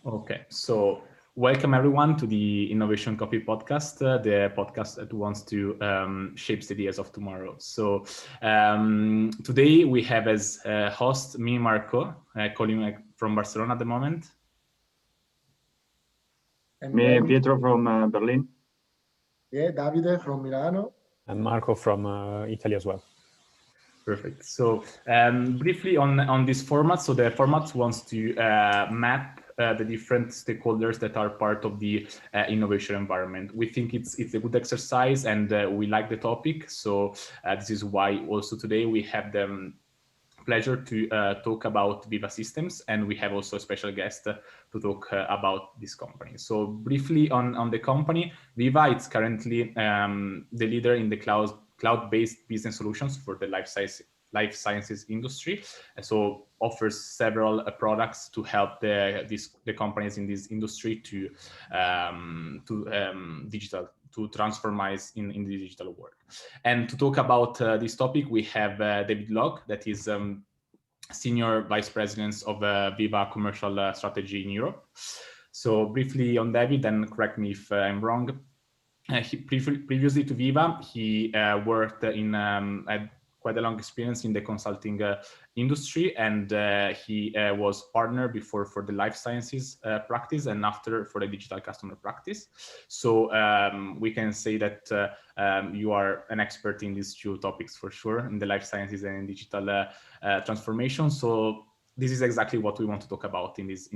Okay, so welcome everyone to the Innovation Coffee Podcast, the podcast that wants to shape the ideas of tomorrow. So today we have as host me, Marco, calling from Barcelona at the moment. And Me, Pietro from Berlin. Yeah, Davide from Milano. And Marco from Italy as well. Perfect. So briefly on this format, so the format wants to map the different stakeholders that are part of the innovation environment. We think it's a good exercise, and we like the topic. So this is why also today we have the pleasure to talk about Veeva Systems, and we have also a special guest to talk about this company. So briefly on the company, Veeva, it's currently the leader in the cloud-based business solutions for the life sciences industry. So offers several products to help the companies in this industry to transformize in the digital world. And to talk about this topic, we have David Logue, that is Senior Vice President of Veeva Commercial Strategy in Europe. So briefly on David, and correct me if I'm wrong, previously to Veeva, he worked in quite a long experience in the consulting industry, and he was partner before for the life sciences practice, and after for the digital customer practice. So we can say that you are an expert in these two topics for sure, in the life sciences and in digital transformation. So this is exactly what we want to talk about in this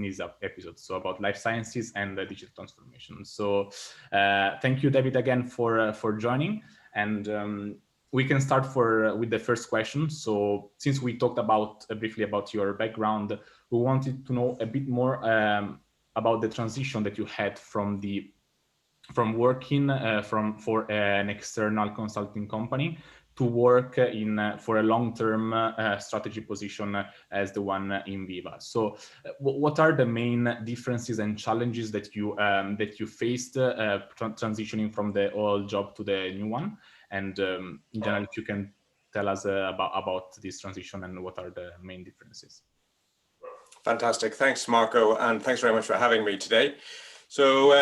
episode. So about life sciences and digital transformation. So thank you, David, again for joining. And we can start with the first question. So since we talked about briefly about your background, we wanted to know a bit more about the transition that you had from working for an external consulting company to work for a long-term strategy position as the one in Veeva. So what are the main differences and challenges that you faced transitioning from the old job to the new one? And in general, if you can tell us about this transition and what are the main differences. Fantastic. Thanks, Marco, and thanks very much for having me today. So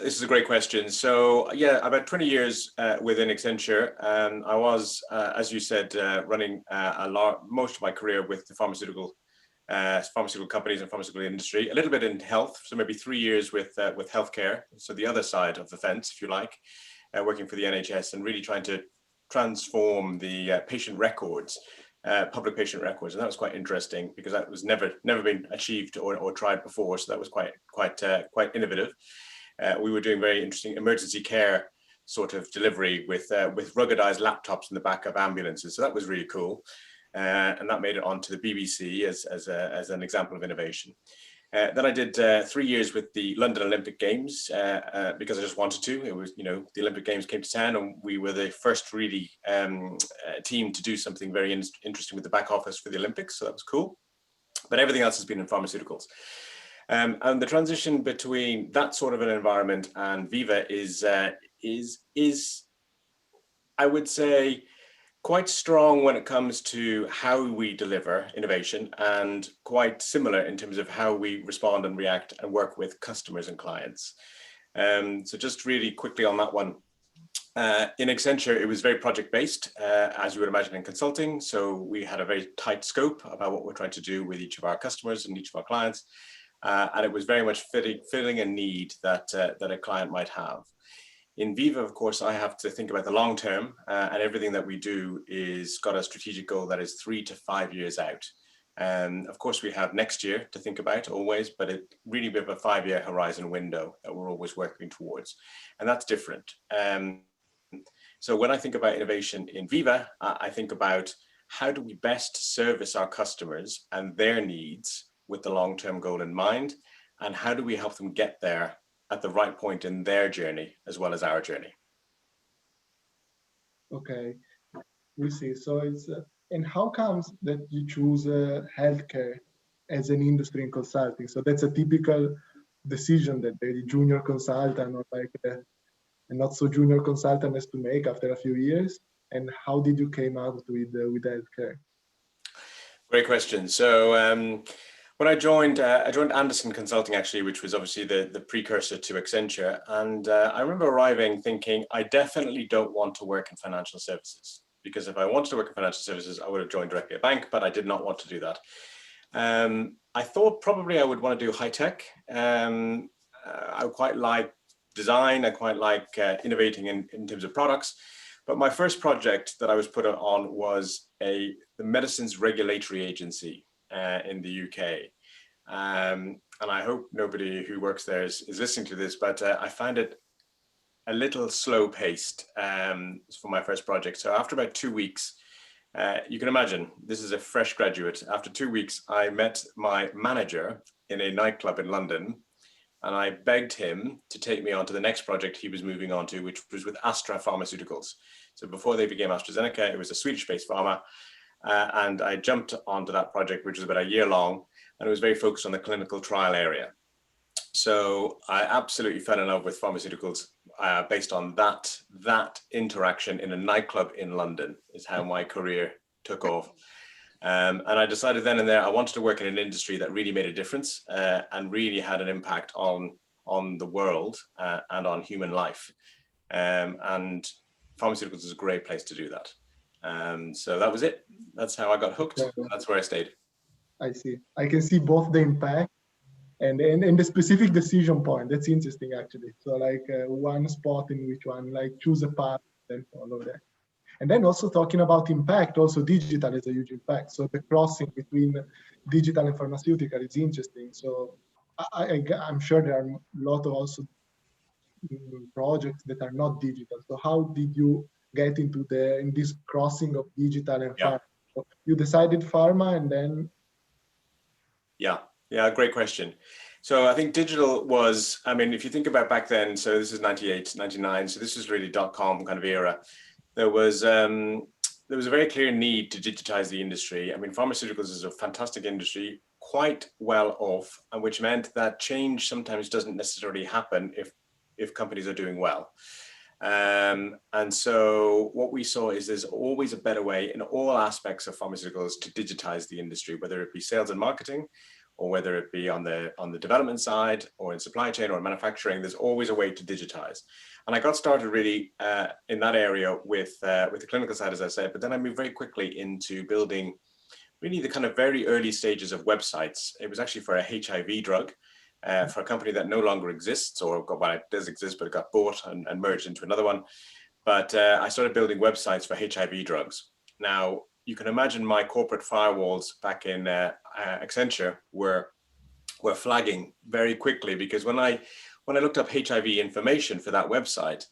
this is a great question. So yeah, about 20 years within Accenture, and I was, as you said, running most of my career with the pharmaceutical companies and pharmaceutical industry, a little bit in health, so maybe 3 years with healthcare, so the other side of the fence, if you like, working for the NHS and really trying to transform the patient records, public patient records, and that was quite interesting because that was never been achieved or tried before. So that was quite innovative. We were doing very interesting emergency care sort of delivery with ruggedized laptops in the back of ambulances. So that was really cool, and that made it onto the BBC as an example of innovation. Then I did 3 years with the London Olympic Games because I just wanted to. It was, the Olympic Games came to town, and we were the first really team to do something very interesting with the back office for the Olympics. So that was cool. But everything else has been in pharmaceuticals. And the transition between that sort of an environment and Veeva is I would say, quite strong when it comes to how we deliver innovation, and quite similar in terms of how we respond and react and work with customers and clients. So just really quickly on that one, in Accenture, it was very project-based, as you would imagine in consulting. So we had a very tight scope about what we're trying to do with each of our customers and each of our clients. And it was very much filling a need that a client might have. In Veeva, of course, I have to think about the long term, and everything that we do is got a strategic goal that is 3 to 5 years out. And of course, we have next year to think about always, but it really be a 5-year horizon window that we're always working towards. And that's different. So when I think about innovation in Veeva, I think about how do we best service our customers and their needs with the long-term goal in mind, and how do we help them get there at the right point in their journey as well as our journey. Okay, we see. So it's and how comes that you choose healthcare as an industry in consulting? So that's a typical decision that the junior consultant or like a not so junior consultant has to make after a few years. And how did you came out with healthcare? Great question. So When I joined Anderson Consulting, actually, which was obviously the precursor to Accenture. And I remember arriving thinking, I definitely don't want to work in financial services, because if I wanted to work in financial services, I would have joined directly a bank, but I did not want to do that. I thought probably I would want to do high tech. I quite like design. I quite like innovating in terms of products. But my first project that I was put on was the Medicines Regulatory Agency in the UK. And I hope nobody who works there is listening to this, but I found it a little slow paced for my first project. So after about 2 weeks, you can imagine, this is a fresh graduate. After 2 weeks, I met my manager in a nightclub in London, and I begged him to take me on to the next project he was moving on to, which was with Astra Pharmaceuticals. So before they became AstraZeneca, it was a Swedish-based pharma. And I jumped onto that project, which was about a year long, and it was very focused on the clinical trial area. So I absolutely fell in love with pharmaceuticals based on that interaction in a nightclub in London is how my career took off. And I decided then and there I wanted to work in an industry that really made a difference and really had an impact on the world and on human life. And pharmaceuticals is a great place to do that. So that was it. That's how I got hooked. That's where I stayed. I see. I can see both the impact and the specific decision point. That's interesting, actually. So like one spot in which one, like choose a path, then follow that. And then also talking about impact, also digital is a huge impact. So the crossing between digital and pharmaceutical is interesting. So I'm sure there are a lot of also projects that are not digital. So how did you get into in this crossing of digital and pharma? So you decided pharma and then? Yeah, great question. So I think digital was, I mean, if you think about back then, so this is 98, 99, so this was really .com kind of era. There was a very clear need to digitize the industry. I mean, pharmaceuticals is a fantastic industry, quite well off, and which meant that change sometimes doesn't necessarily happen if companies are doing well. And so what we saw is there's always a better way in all aspects of pharmaceuticals to digitize the industry, whether it be sales and marketing, or whether it be on the development side or in supply chain or manufacturing. There's always a way to digitize. And I got started really in that area with the clinical side, as I said, but then I moved very quickly into building really the kind of very early stages of websites. It was actually for a HIV drug, for a company that no longer exists, or well, it does exist, but it got bought and merged into another one. But I started building websites for HIV drugs. Now, you can imagine my corporate firewalls back in Accenture were flagging very quickly, because when I looked up HIV information for that website,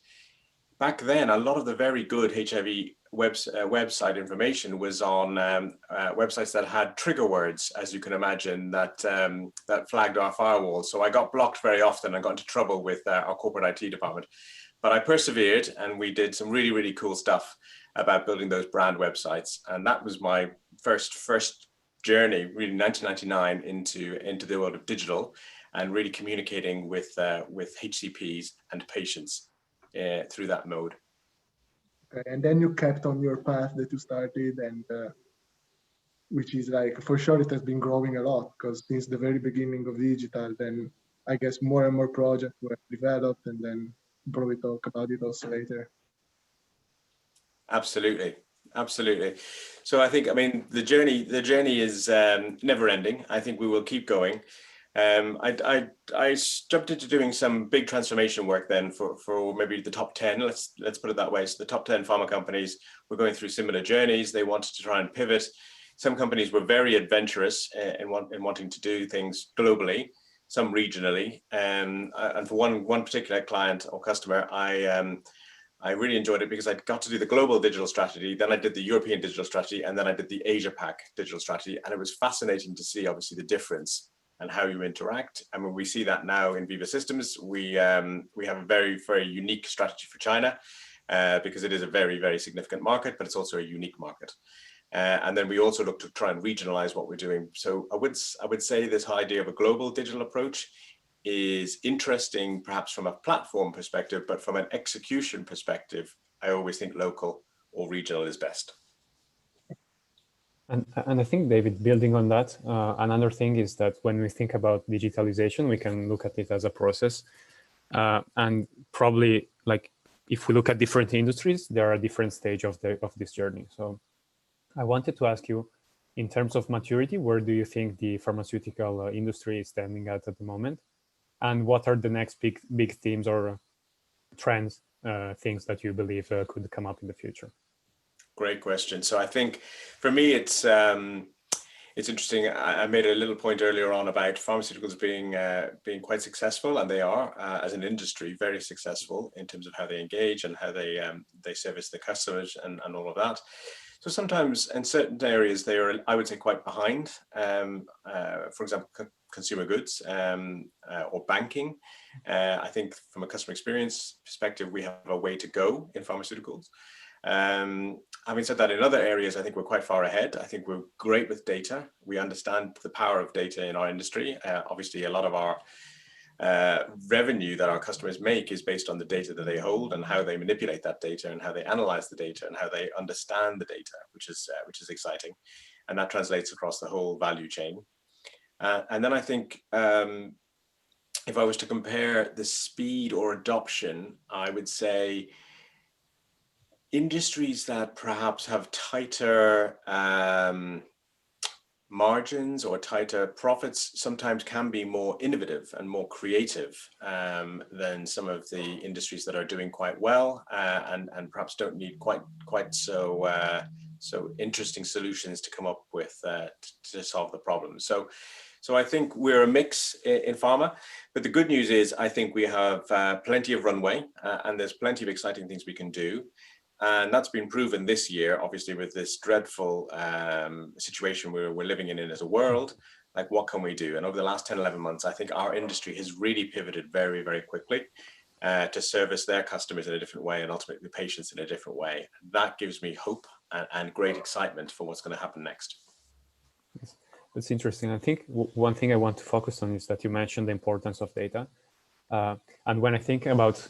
back then, a lot of the very good HIV website information was on websites that had trigger words, as you can imagine, that flagged our firewalls. So I got blocked very often and got into trouble with our corporate IT department. But I persevered, and we did some really, really cool stuff about building those brand websites. And that was my first journey, really 1999, into the world of digital and really communicating with HCPs and patients through that mode. Okay, and then you kept on your path that you started, and which is like, for sure it has been growing a lot, because since the very beginning of digital, then I guess more and more projects were developed, and then probably talk about it also later. Absolutely. So I think, I mean, the journey is never ending. I think we will keep going. I jumped into doing some big transformation work then for maybe the top 10, let's put it that way. So the top 10 pharma companies were going through similar journeys. They wanted to try and pivot. Some companies were very adventurous in wanting to do things globally, some regionally. And for one particular client or customer, I really enjoyed it because I got to do the global digital strategy, then I did the European digital strategy, and then I did the Asia Pac digital strategy. And it was fascinating to see, obviously, the difference and how you interact. I mean, we see that now in Veeva Systems. We have a very, very unique strategy for China because it is a very, very significant market, but it's also a unique market. And then we also look to try and regionalize what we're doing. So I would say this idea of a global digital approach is interesting, perhaps from a platform perspective, but from an execution perspective, I always think local or regional is best. And I think, David, building on that, another thing is that when we think about digitalization, we can look at it as a process. And probably, like, if we look at different industries, there are different stages of this journey. So I wanted to ask you, in terms of maturity, where do you think the pharmaceutical industry is standing at the moment? And what are the next big themes or trends, things that you believe could come up in the future? Great question. So I think for me, it's interesting. I made a little point earlier on about pharmaceuticals being quite successful, and they are as an industry very successful in terms of how they engage and how they service the customers and all of that. So sometimes in certain areas they are, I would say, quite behind. For example, consumer goods or banking. I think from a customer experience perspective, we have a way to go in pharmaceuticals. Having said that, in other areas, I think we're quite far ahead. I think we're great with data. We understand the power of data in our industry. Obviously, a lot of our revenue that our customers make is based on the data that they hold and how they manipulate that data and how they analyze the data and how they understand the data, which is exciting. And that translates across the whole value chain. And then I think if I was to compare the speed or adoption, I would say industries that perhaps have tighter margins or tighter profits sometimes can be more innovative and more creative than some of the industries that are doing quite well and perhaps don't need quite so interesting solutions to come up with to solve the problem. So I think we're a mix in pharma, but the good news is I think we have plenty of runway and there's plenty of exciting things we can do. And that's been proven this year, obviously, with this dreadful situation we're living in as a world. Like, what can we do? And over the last 10, 11 months, I think our industry has really pivoted very, very quickly to service their customers in a different way and ultimately patients in a different way. That gives me hope and great excitement for what's going to happen next. That's interesting. I think one thing I want to focus on is that you mentioned the importance of data. And when I think about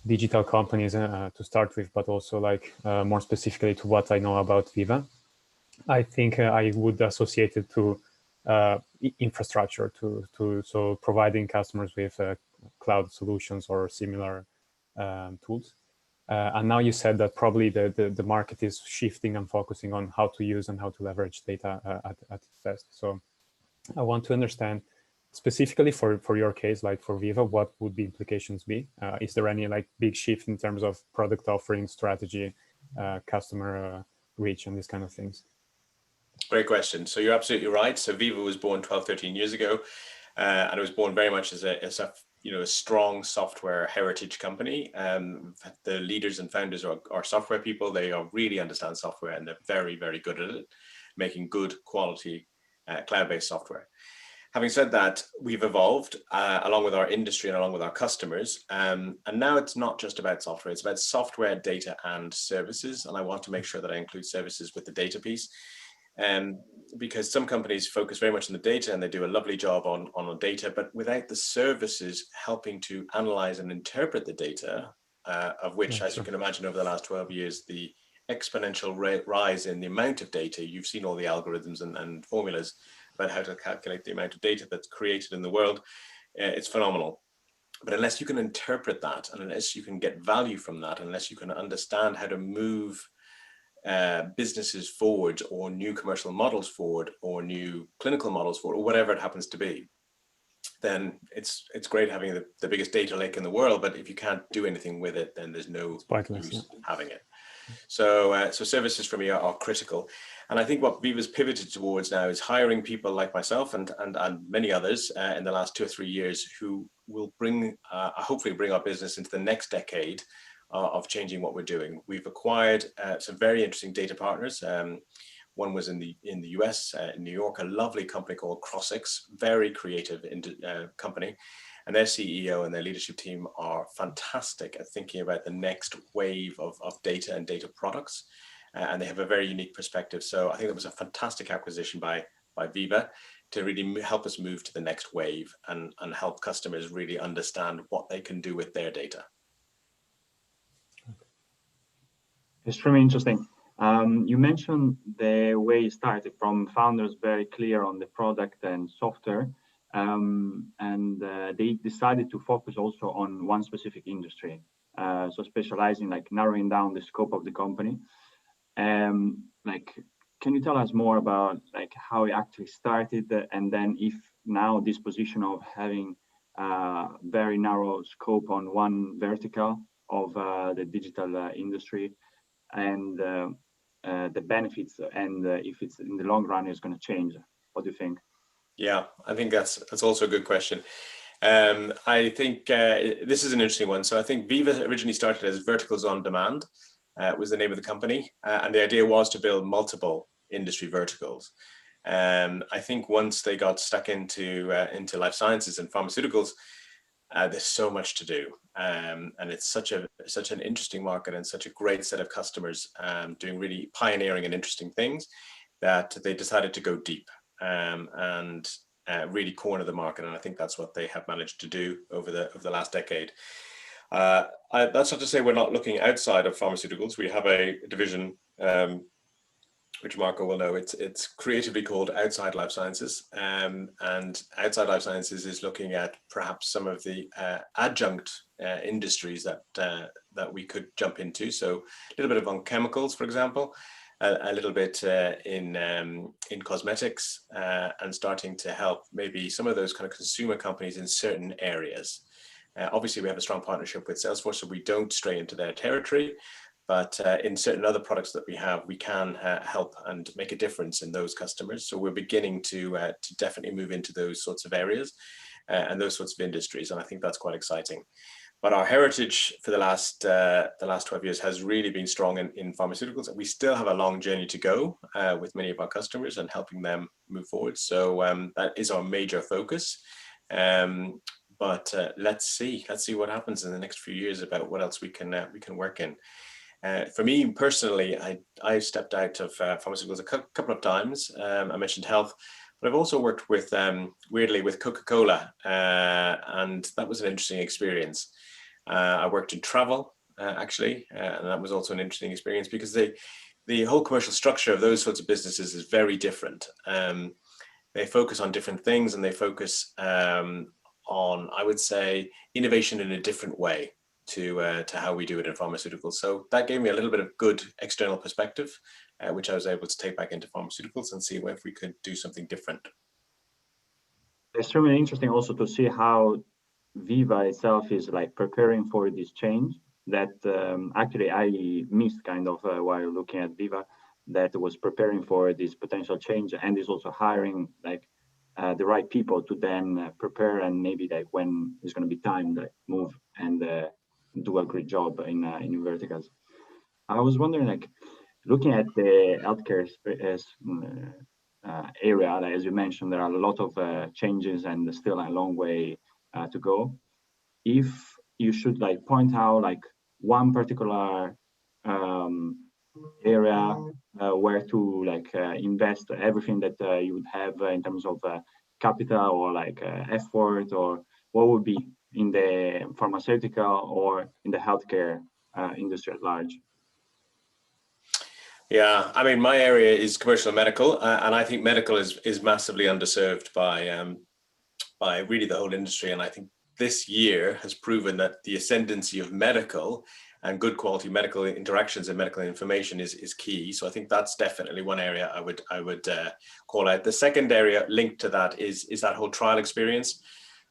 digital companies to start with, but also like more specifically to what I know about Veeva, I think I would associate it to infrastructure, so providing customers with cloud solutions or similar tools. And now you said that probably the market is shifting and focusing on how to use and how to leverage data at its best. So I want to understand specifically for your case, like for Veeva, what would the implications be? Is there any like big shift in terms of product offering, strategy, customer reach, and these kind of things? Great question. So you're absolutely right. So Veeva was born 12, 13 years ago, and it was born very much as a strong software heritage company. The leaders and founders are software people. They really understand software and they're very, very good at it, making good quality cloud-based software. Having said that, we've evolved along with our industry and along with our customers. And now it's not just about software, it's about software, data, and services. And I want to make sure that I include services with the data piece. Because some companies focus very much on the data and they do a lovely job on the data, but without the services helping to analyze and interpret the data, of which, as you can imagine, over the last 12 years, the exponential rise in the amount of data, you've seen all the algorithms and formulas about how to calculate the amount of data that's created in the world. It's phenomenal. But unless you can interpret that, and unless you can get value from that, unless you can understand how to move businesses forward or new commercial models forward or new clinical models forward or whatever it happens to be, then it's great having the biggest data lake in the world, but if you can't do anything with it, then there's no use having it. So services for me are critical. And I think what Veeva's pivoted towards now is hiring people like myself and many others in the last 2 or 3 years who will hopefully bring our business into the next decade of changing what we're doing. We've acquired some very interesting data partners. One was in the US, in New York, a lovely company called Crossix, very creative company. And their CEO and their leadership team are fantastic at thinking about the next wave of data and data products. And they have a very unique perspective. So I think it was a fantastic acquisition by Veeva to really help us move to the next wave and help customers really understand what they can do with their data. It's really interesting. You mentioned the way you started from founders very clear on the product and software, and they decided to focus also on one specific industry. So specializing, like narrowing down the scope of the company. Like, can you tell us more about like how it actually started, and then if now this position of having very narrow scope on one vertical of the digital industry, and the benefits, and if it's in the long run is going to change? What do you think? Yeah, I think that's also a good question. I think this is an interesting one. So I think Veeva originally started as Verticals on Demand, was the name of the company, and the idea was to build multiple industry verticals. I think once they got stuck into life sciences and pharmaceuticals, there's so much to do, and it's such an interesting market and such a great set of customers doing really pioneering and interesting things, that they decided to go deep and really corner the market. And I think that's what they have managed to do over the last decade. That's not to say we're not looking outside of pharmaceuticals. We have a division, which Marco will know. It's creatively called Outside Life Sciences, and Outside Life Sciences is looking at perhaps some of the adjunct industries that we could jump into. So a little bit of on chemicals, for example, a little bit in cosmetics, and starting to help maybe some of those kind of consumer companies in certain areas. Obviously, we have a strong partnership with Salesforce, so we don't stray into their territory. But in certain other products that we have, we can help and make a difference in those customers. So we're beginning to definitely move into those sorts of areas and those sorts of industries, and I think that's quite exciting. But our heritage for the last 12 years has really been strong in pharmaceuticals, and we still have a long journey to go with many of our customers and helping them move forward. So that is our major focus. But let's see what happens in the next few years about what else we can work in. For me personally, I stepped out of pharmaceuticals a couple of times. I mentioned health, but I've also worked with, weirdly, with Coca-Cola, and that was an interesting experience. I worked in travel, actually, and that was also an interesting experience because the whole commercial structure of those sorts of businesses is very different. They focus on different things, and they focus on, I would say, innovation in a different way to how we do it in pharmaceuticals. So that gave me a little bit of good external perspective, which I was able to take back into pharmaceuticals and see if we could do something different. It's really interesting also to see how Veeva itself is like preparing for this change that actually I missed kind of while looking at Veeva, that was preparing for this potential change, and is also hiring like the right people to then prepare, and maybe like when it's going to be time, like move and do a great job in verticals. I was wondering, like looking at the healthcare area, like, as you mentioned, there are a lot of changes and there's still a long way to go. If you should like point out like one particular area where to like invest everything that you would have in terms of capital or like effort, or what would be in the pharmaceutical or in the healthcare industry at large? Yeah, I mean, my area is commercial and medical, and I think medical is massively underserved by really the whole industry. And I think this year has proven that the ascendancy of medical and good quality medical interactions and medical information is key. So I think that's definitely one area I would call out. The second area linked to that is that whole trial experience,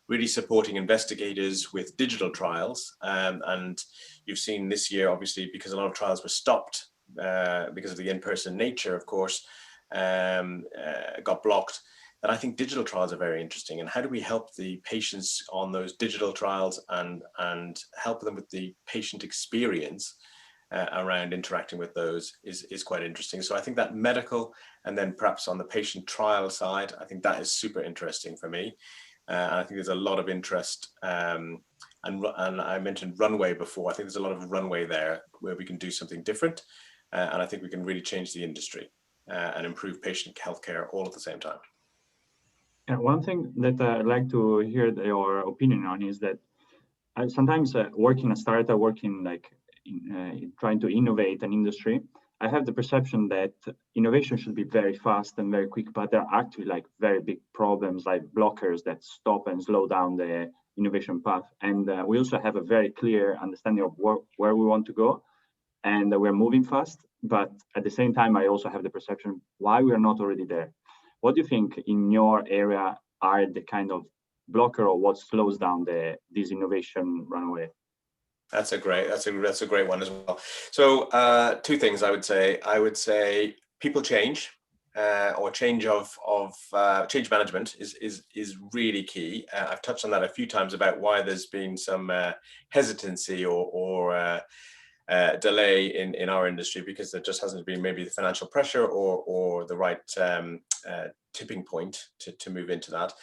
really supporting investigators with digital trials. And you've seen this year, obviously, because a lot of trials were stopped because of the in-person nature, of course, got blocked. And I think digital trials are very interesting. And how do we help the patients on those digital trials and help them with the patient experience around interacting with those is quite interesting. So I think that medical, and then perhaps on the patient trial side, I think that is super interesting for me. And I think there's a lot of interest. And I mentioned runway before. I think there's a lot of runway there where we can do something different. And I think we can really change the industry and improve patient healthcare all at the same time. And one thing that I'd like to hear your opinion on is that sometimes working a startup, working like trying to innovate an industry, I have the perception that innovation should be very fast and very quick, but there are actually like very big problems like blockers that stop and slow down the innovation path. And we also have a very clear understanding of where we want to go, and we're moving fast. But at the same time, I also have the perception why we are not already there. What do you think in your area are the kind of blocker, or what slows down this innovation runaway? That's a great one as well. So two things I would say. I would say people change, or change change management is really key. I've touched on that a few times about why there's been some hesitancy or delay in our industry, because there just hasn't been maybe the financial pressure or the right tipping point to move into that.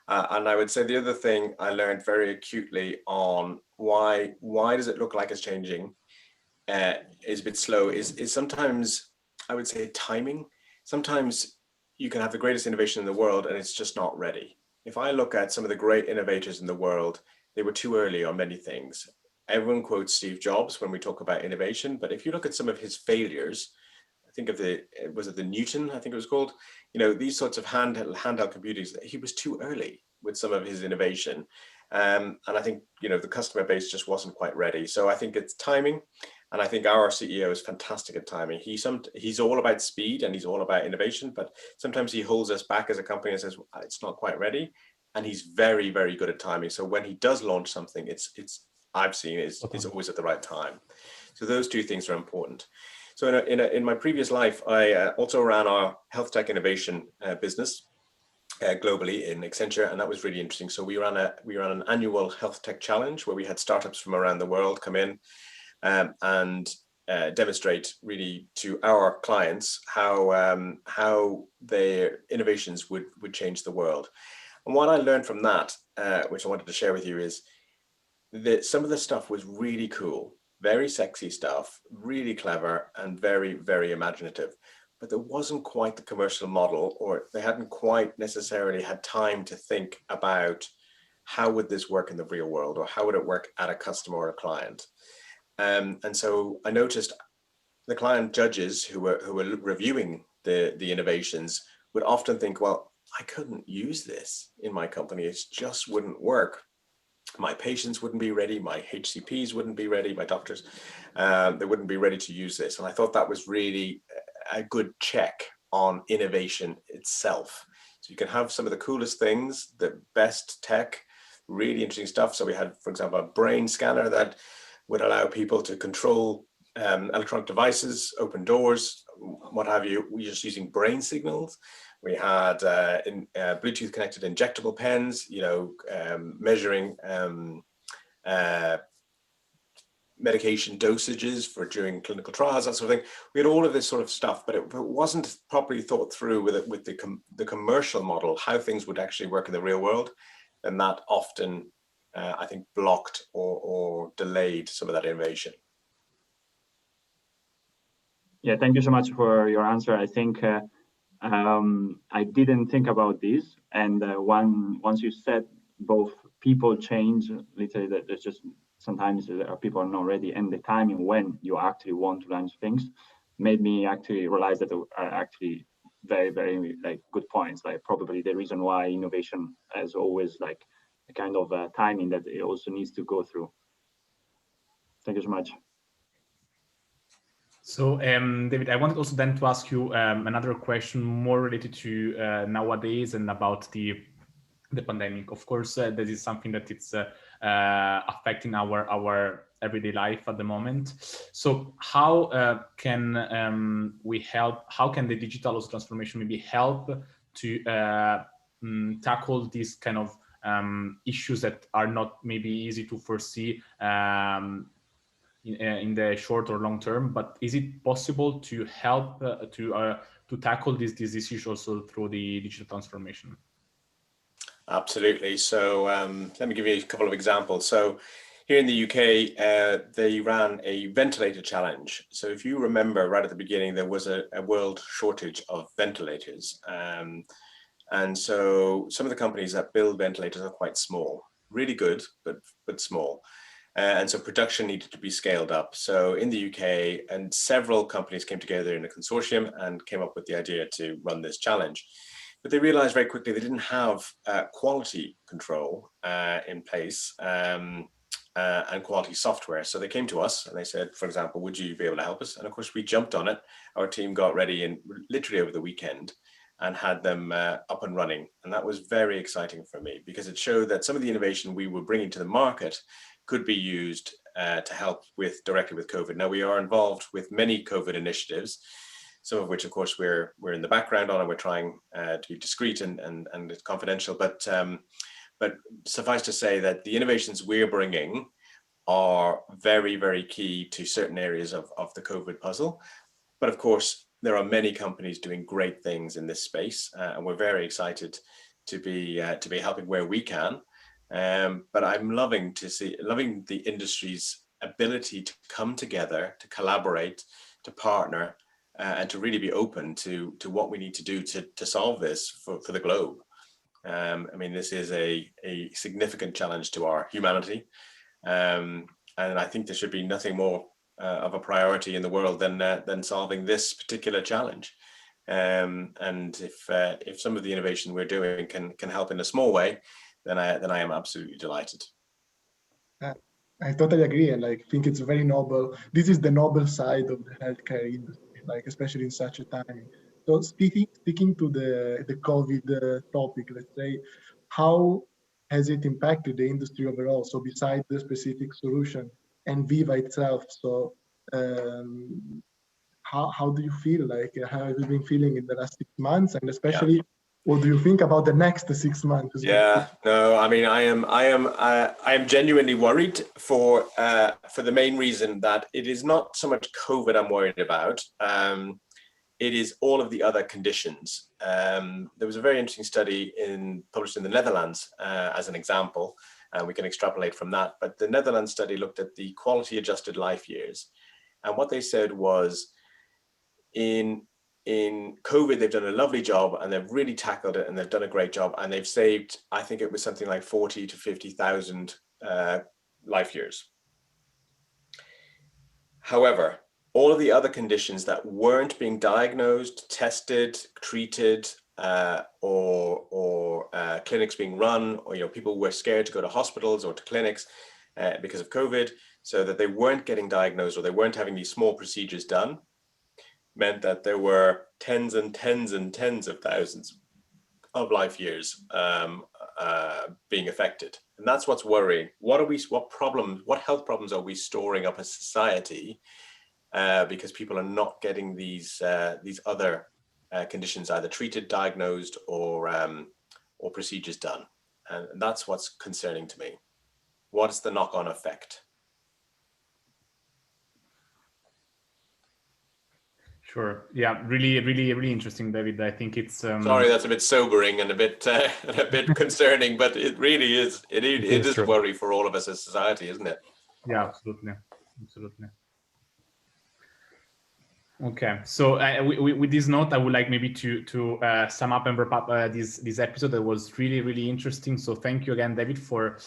And I would say the other thing I learned very acutely on why does it look like it's changing is a bit slow is sometimes, I would say, timing. Sometimes you can have the greatest innovation in the world and it's just not ready. If I look at some of the great innovators in the world, they were too early on many things. Everyone quotes Steve Jobs when we talk about innovation, but if you look at some of his failures, think of was it the Newton, I think it was called, these sorts of handheld computers, he was too early with some of his innovation. And I think, the customer base just wasn't quite ready. So I think it's timing. And I think our CEO is fantastic at timing. He's all about speed and he's all about innovation, but sometimes he holds us back as a company and says, it's not quite ready. And he's very, very good at timing. So when he does launch something, I've seen it's always at the right time. So those two things are important. So in my previous life, I also ran our health tech innovation business globally in Accenture, and that was really interesting. So we ran an annual health tech challenge where we had startups from around the world come in and demonstrate really to our clients how their innovations would change the world. And what I learned from that, which I wanted to share with you, is that some of the stuff was really cool. Very sexy stuff, really clever and very, very imaginative, but there wasn't quite the commercial model, or they hadn't quite necessarily had time to think about how would this work in the real world, or how would it work at a customer or a client. And so I noticed the client judges who were reviewing the innovations would often think, well, I couldn't use this in my company. It just wouldn't work. My patients wouldn't be ready, my HCPs wouldn't be ready, my doctors, they wouldn't be ready to use this. And I thought that was really a good check on innovation itself. So you can have some of the coolest things, the best tech, really interesting stuff. So we had, for example, a brain scanner that would allow people to control electronic devices, open doors, what have you. We're just using brain signals. We had Bluetooth connected injectable pens, measuring medication dosages for during clinical trials, that sort of thing. We had all of this sort of stuff, but it wasn't properly thought through with the commercial model, how things would actually work in the real world. And that often, I think, blocked or delayed some of that innovation. Yeah, thank you so much for your answer. I think I didn't think about this, and once you said both people change, literally, that there's just sometimes people are not ready, and the timing when you actually want to launch things made me actually realize that there are actually very, very good points. Like probably the reason why innovation has always a kind of timing that it also needs to go through. Thank you so much. So, David, I wanted also then to ask you another question more related to nowadays and about the pandemic. Of course, that is something that it's affecting our everyday life at the moment. So, how can we help? How can the digital transformation maybe help to tackle these kind of issues that are not maybe easy to foresee in the short or long term, but is it possible to help to tackle these issues also through the digital transformation? Absolutely. So let me give you a couple of examples. So here in the UK, they ran a ventilator challenge. So if you remember right at the beginning, there was a world shortage of ventilators. And so some of the companies that build ventilators are quite small, really good, but small. And so production needed to be scaled up. So in the UK, and several companies came together in a consortium and came up with the idea to run this challenge. But they realized very quickly they didn't have quality control in place and quality software. So they came to us and they said, for example, would you be able to help us? And of course, we jumped on it. Our team got ready in literally over the weekend and had them up and running. And that was very exciting for me because it showed that some of the innovation we were bringing to the market could be used to help directly with COVID. Now, we are involved with many COVID initiatives, some of which, of course, we're in the background on, and we're trying to be discreet and confidential. But suffice to say that the innovations we're bringing are very, very key to certain areas of the COVID puzzle. But of course, there are many companies doing great things in this space, and we're very excited to be helping where we can. But I'm loving the industry's ability to come together, to collaborate, to partner, and to really be open to what we need to do to solve this for the globe. I mean, this is a significant challenge to our humanity, and I think there should be nothing more of a priority in the world than solving this particular challenge. And if some of the innovation we're doing can help in a small way, then I am absolutely delighted. I totally agree, and I think it's very noble. This is the noble side of the healthcare industry, especially in such a time. So speaking to the COVID topic, let's say, how has it impacted the industry overall? So besides the specific solution and Veeva itself, so how do you feel? How have you been feeling in the last 6 months, and especially? Yeah. What do you think about the next 6 months? Yeah, no, I mean, I am genuinely worried for the main reason that it is not so much COVID I'm worried about. It is all of the other conditions. There was a very interesting study published in the Netherlands as an example, and we can extrapolate from that. But the Netherlands study looked at the quality adjusted life years, and what they said was, in COVID, they've done a lovely job and they've really tackled it and they've done a great job, and they've saved, I think it was something like 40 to 50,000 life years. However, all of the other conditions that weren't being diagnosed, tested, treated, or clinics being run, or people were scared to go to hospitals or to clinics because of COVID, so that they weren't getting diagnosed or they weren't having these small procedures done, meant that there were tens and tens and tens of thousands of life years being affected. And that's what's worrying. What health problems are we storing up as society because people are not getting these other conditions either treated, diagnosed, or procedures done? And that's what's concerning to me. What's the knock-on effect? Sure. Yeah. Really, really, really interesting, David. I think it's. Sorry, that's a bit sobering and a bit concerning, but it really is. It is a worry for all of us as society, isn't it? Yeah, absolutely, absolutely. Okay, so with this note, I would like maybe to sum up and wrap up this episode. That was really, really interesting. So thank you again, David, for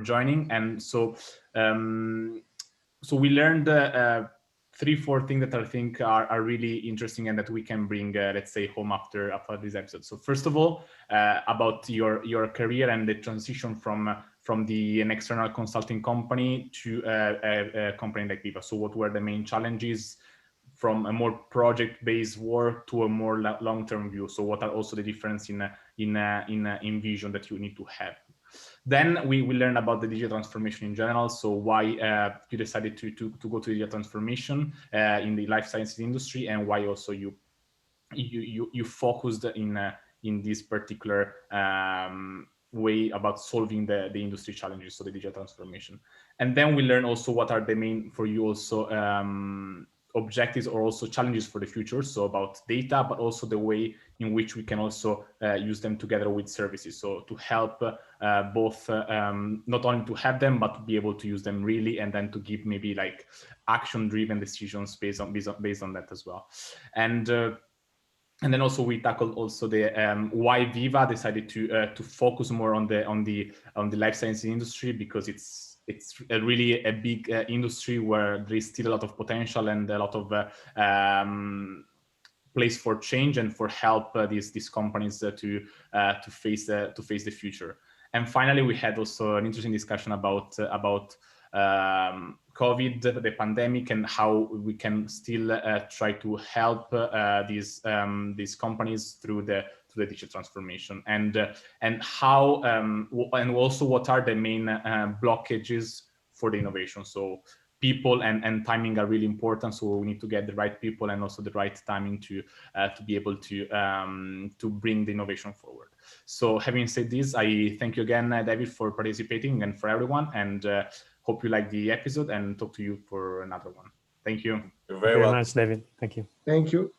joining. And so we learned 3-4 things that I think are really interesting and that we can bring, let's say, home after this episode. So first of all, about your career and the transition from an external consulting company to a company like Veeva. So what were the main challenges from a more project-based work to a more long-term view? So what are also the difference in vision that you need to have? Then we learn about the digital transformation in general. So why you decided to go to digital transformation in the life sciences industry, and why also you focused in this particular way about solving the industry challenges, so the digital transformation. And then we learn also what are the main for you also objectives or also challenges for the future, so about data, but also the way in which we can also use them together with services, so to help both not only to have them but to be able to use them really, and then to give maybe like action-driven decisions based on that as well. And then also we tackled also the why Veeva decided to focus more on the life sciences industry, because it's it's really a big industry where there is still a lot of potential and a lot of place for change and for help these companies to face the future. And finally, we had also an interesting discussion about COVID, the pandemic, and how we can still try to help these companies through the digital transformation, and how and also what are the main blockages for the innovation. So people and timing are really important. So we need to get the right people and also the right timing to be able to bring the innovation forward. So having said this, I thank you again, David, for participating, and for everyone, and hope you like the episode, and talk to you for another one. Thank you. You're Very very welcome. much, David. Thank you. Thank you.